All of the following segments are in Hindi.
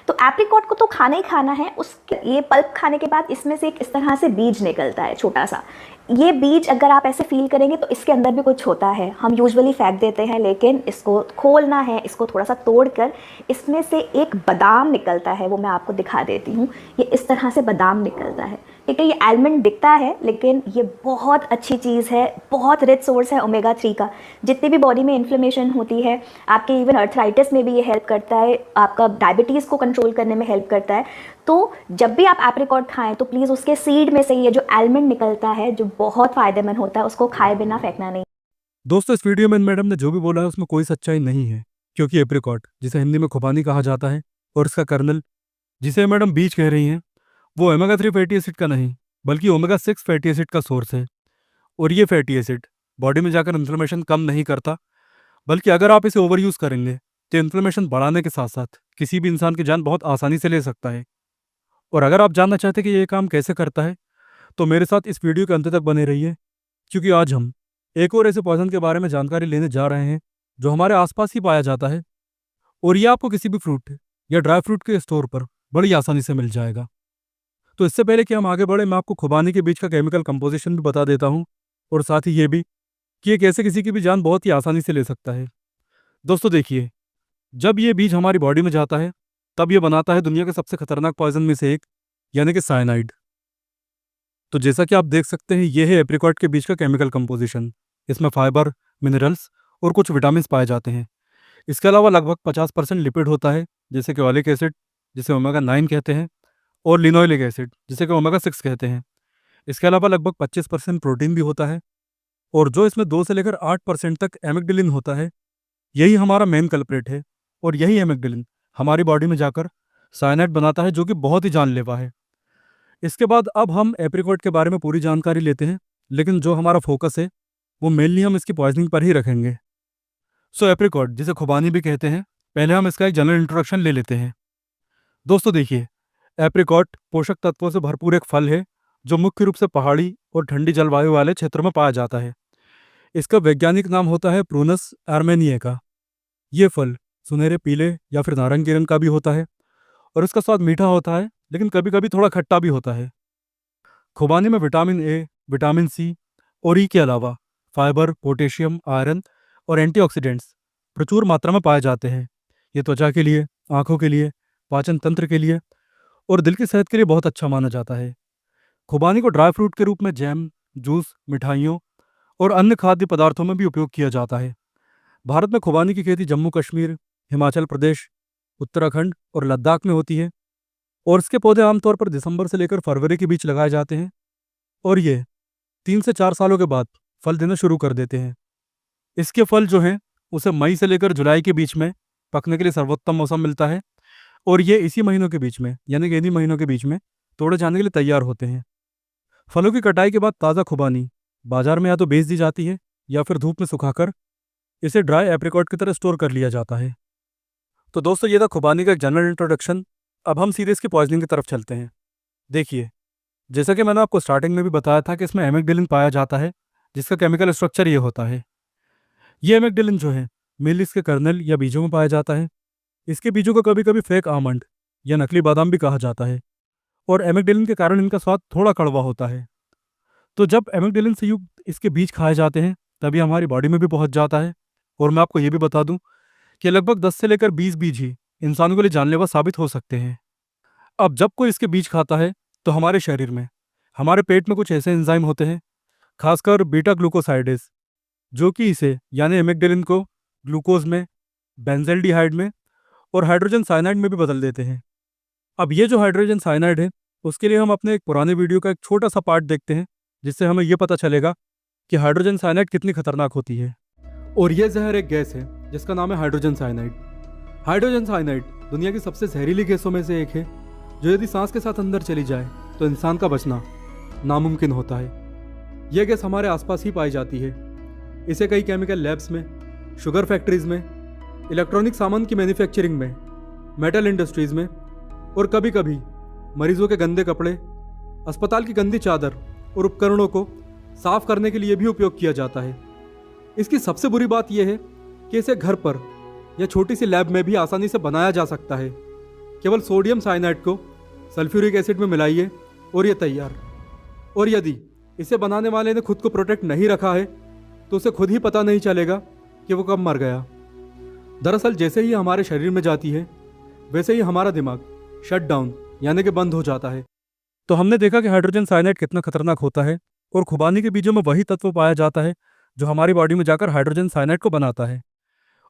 तो एप्रिकॉट को तो खाना ही खाना है। उसके ये पल्प खाने के बाद इसमें से एक इस तरह से बीज निकलता है छोटा सा। ये बीज अगर आप ऐसे फील करेंगे तो इसके अंदर भी कुछ होता है। हम यूजुअली फेंक देते हैं, लेकिन इसको खोलना है, इसको थोड़ा सा तोड़कर इसमें से एक बादाम निकलता है। वो मैं आपको दिखा देती हूँ। ये इस तरह से बादाम निकलता है, ठीक है। ये आलमंड दिखता है, लेकिन ये बहुत अच्छी चीज़ है, बहुत रिच सोर्स है ओमेगा 3 का। जितनी भी बॉडी में इन्फ्लेमेशन होती है, आपके इवन अर्थराइटिस में भी ये हेल्प करता है, आपका डायबिटीज़ को कंट्रोल करने में हेल्प करता है। तो जब भी आप एप्रिकॉट खाएं तो प्लीज़ उसके सीड में से ये जो आलमंड निकलता है, जो बहुत फ़ायदेमंद होता है, उसको खाए बिना फेंकना नहीं। दोस्तों, इस वीडियो में मैडम ने जो भी बोला है उसमें कोई सच्चाई नहीं है, क्योंकि एप्रिकॉट, जिसे हिंदी में खुबानी कहा जाता है, और इसका कर्नल, जिसे मैडम बीज कह रही हैं, वो ओमेगा 3 फैटी एसिड का नहीं बल्कि ओमेगा 6 फैटी एसिड का सोर्स है। और ये फैटी एसिड बॉडी में जाकर इन्फ्लेमेशन कम नहीं करता, बल्कि अगर आप इसे ओवर यूज़ करेंगे तो इन्फ्लेमेशन बढ़ाने के साथ साथ किसी भी इंसान की जान बहुत आसानी से ले सकता है। और अगर आप जानना चाहते हैं कि ये काम कैसे करता है, तो मेरे साथ इस वीडियो के अंत तक बने रहिए, क्योंकि आज हम एक और ऐसे पॉइजन के बारे में जानकारी लेने जा रहे हैं जो हमारे आसपास ही पाया जाता है, और ये आपको किसी भी फ्रूट या ड्राई फ्रूट के स्टोर पर बड़ी आसानी से मिल जाएगा। तो इससे पहले कि हम आगे बढ़े, मैं आपको खुबानी के बीज का केमिकल कंपोजिशन भी बता देता हूँ, और साथ ही ये भी कि ये कैसे किसी की भी जान बहुत ही आसानी से ले सकता है। दोस्तों देखिए, जब ये बीज हमारी बॉडी में जाता है तब ये बनाता है दुनिया के सबसे खतरनाक पॉइजन में से एक, यानी कि साइनाइड। तो जैसा कि आप देख सकते हैं, ये है एप्रिकॉट के बीज का केमिकल कंपोजिशन। इसमें फाइबर, मिनरल्स और कुछ विटामिन पाए जाते हैं। इसके अलावा लगभग 50% लिपिड होता है, जैसे कि ऑलिक एसिड, जिसे ओमेगा 9 कहते हैं, और लिनोइलिक एसिड, जिसे कि ओमेगा 6 कहते हैं। इसके अलावा लगभग 25% प्रोटीन भी होता है, और जो इसमें 2 से लेकर 8% तक एमिग्डालिन होता है, यही हमारा मेन कल्प्रेट है। और यही एमिग्डालिन हमारी बॉडी में जाकर साइनाइड बनाता है, जो कि बहुत ही जानलेवा है। इसके बाद अब हम एप्रिकॉट के बारे में पूरी जानकारी लेते हैं, लेकिन जो हमारा फोकस है वो मेनली हम इसकी पॉइजनिंग पर ही रखेंगे। सो एप्रिकॉट, जिसे खुबानी भी कहते हैं, पहले हम इसका एक जनरल इंट्रोडक्शन ले लेते हैं। दोस्तों देखिए, एप्रिकॉट पोषक तत्वों से भरपूर एक फल है जो मुख्य रूप से पहाड़ी और ठंडी जलवायु वाले क्षेत्रों में पाया जाता है। इसका वैज्ञानिक नाम होता है प्रूनस आर्मेनिका। ये फल सुनहरे पीले या फिर नारंगी रंग का भी होता है, और इसका स्वाद मीठा होता है, लेकिन कभी कभी थोड़ा खट्टा भी होता है। खुबानी में विटामिन ए, विटामिन सी और ई के अलावा फाइबर, पोटेशियम, आयरन और एंटीऑक्सीडेंट्स प्रचुर मात्रा में पाए जाते हैं। ये त्वचा के लिए, आंखों के लिए, पाचन तंत्र के लिए और दिल की सेहत के लिए बहुत अच्छा माना जाता है। खुबानी को ड्राई फ्रूट के रूप में जैम, जूस, मिठाइयों और अन्य खाद्य पदार्थों में भी उपयोग किया जाता है। भारत में खुबानी की खेती जम्मू कश्मीर, हिमाचल प्रदेश, उत्तराखंड और लद्दाख में होती है, और इसके पौधे आमतौर पर दिसंबर से लेकर फरवरी के बीच लगाए जाते हैं, और ये 3 से 4 सालों के बाद फल देना शुरू कर देते हैं। इसके फल जो हैं उसे मई से लेकर जुलाई के बीच में पकने के लिए सर्वोत्तम मौसम मिलता है, और ये इसी महीनों के बीच में, यानी कि इन्हीं महीनों के बीच में तोड़े जाने के लिए तैयार होते हैं। फलों की कटाई के बाद ताज़ा खुबानी बाजार में या तो बेच दी जाती है या फिर धूप में सुखाकर इसे ड्राई एप्रिकॉट की तरह स्टोर कर लिया जाता है। तो दोस्तों, ये था खुबानी का एक जनरल इंट्रोडक्शन। अब हम सीधे इसकी पॉइजनिंग की तरफ चलते हैं। देखिए, जैसा कि मैंने आपको स्टार्टिंग में भी बताया था कि इसमें एमिग्डालिन पाया जाता है, जिसका केमिकल स्ट्रक्चर ये होता है। ये एमिग्डालिन जो है मेनली इसके कर्नल या बीजों में पाया जाता है। इसके बीजों को कभी कभी फेक आमंड या नकली बादाम भी कहा जाता है, और एमिग्डालिन के कारण इनका स्वाद थोड़ा कड़वा होता है। तो जब एमिग्डालिन से युक्त इसके बीज खाए जाते हैं तभी हमारी बॉडी में भी पहुंच जाता है। और मैं आपको ये भी बता दूं कि लगभग 10 से लेकर 20 बीज ही इंसानों के लिए जानलेवा साबित हो सकते हैं। अब जब कोई इसके बीज खाता है तो हमारे शरीर में, हमारे पेट में कुछ ऐसे एंजाइम होते हैं, खासकर बीटा ग्लूकोसाइडेज, जो कि इसे यानी एमिग्डालिन को ग्लूकोज में, बेंजल्डिहाइड में और हाइड्रोजन साइनाइड में भी बदल देते हैं। अब ये जो हाइड्रोजन साइनाइड है, उसके लिए हम अपने एक पुराने वीडियो का एक छोटा सा पार्ट देखते हैं, जिससे हमें यह पता चलेगा कि हाइड्रोजन साइनाइड कितनी खतरनाक होती है। और यह जहर एक गैस है जिसका नाम है हाइड्रोजन साइनाइड। हाइड्रोजन साइनाइड दुनिया की सबसे जहरीली गैसों में से एक है, जो यदि सांस के साथ अंदर चली जाए तो इंसान का बचना नामुमकिन होता है। यह गैस हमारे आसपास ही पाई जाती है। इसे कई केमिकल लैब्स में, शुगर फैक्ट्रीज में, इलेक्ट्रॉनिक सामान की मैन्युफैक्चरिंग में, मेटल इंडस्ट्रीज में, और कभी कभी मरीजों के गंदे कपड़े, अस्पताल की गंदी चादर और उपकरणों को साफ करने के लिए भी उपयोग किया जाता है। इसकी सबसे बुरी बात यह है कि इसे घर पर या छोटी सी लैब में भी आसानी से बनाया जा सकता है, केवल सोडियम साइनाइड को सल्फ्यूरिक एसिड में मिलाइए और ये तैयार। और यदि इसे बनाने वाले ने खुद को प्रोटेक्ट नहीं रखा है तो उसे खुद ही पता नहीं चलेगा कि वो कब मर गया। दरअसल जैसे ही हमारे शरीर में जाती है वैसे ही हमारा दिमाग शट डाउन यानी कि बंद हो जाता है। तो हमने देखा कि हाइड्रोजन साइनाइड कितना खतरनाक होता है और खुबानी के बीजों में वही तत्व पाया जाता है जो हमारी बॉडी में जाकर हाइड्रोजन साइनाइड को बनाता है।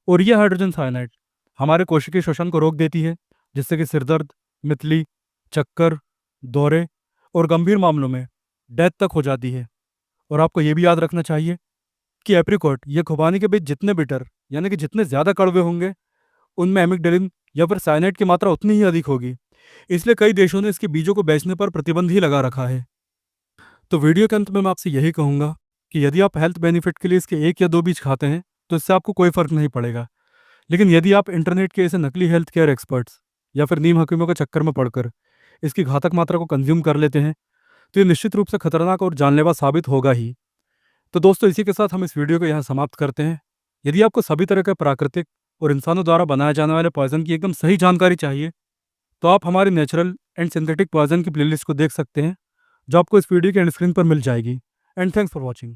और यह हाइड्रोजन साइनाइड हमारे कोशिकीय श्वसन को रोक देती है, जिससे कि सिरदर्द, मितली, चक्कर, दौरे और गंभीर मामलों में डेथ तक हो जाती है। और आपको ये भी याद रखना चाहिए कि एप्रिकॉट या खुबानी के बीज जितने बिटर यानी कि जितने ज़्यादा कड़वे होंगे उनमें एमिग्डालिन या फिर साइनाइड की मात्रा उतनी ही अधिक होगी। इसलिए कई देशों ने इसके बीजों को बेचने पर प्रतिबंध ही लगा रखा है। तो वीडियो के अंत में मैं आपसे यही कहूँगा कि यदि आप हेल्थ बेनिफिट के लिए इसके 1 या 2 बीज खाते हैं तो इससे आपको कोई फर्क नहीं पड़ेगा। लेकिन यदि आप इंटरनेट के ऐसे नकली हेल्थ केयर एक्सपर्ट्स या फिर नीम हकीमों के चक्कर में पड़कर इसकी घातक मात्रा को कंज्यूम कर लेते हैं तो ये निश्चित रूप से खतरनाक और जानलेवा साबित होगा ही। तो दोस्तों, इसी के साथ हम इस वीडियो को यहाँ समाप्त करते हैं। यदि आपको सभी तरह के प्राकृतिक और इंसानों द्वारा बनाए जाने वाले पॉइजन की एकदम सही जानकारी चाहिए तो आप हमारी नेचुरल एंड सिंथेटिक पॉइजन की प्लेलिस्ट को देख सकते हैं, जो आपको इस वीडियो के एंड स्क्रीन पर मिल जाएगी। And thanks for watching.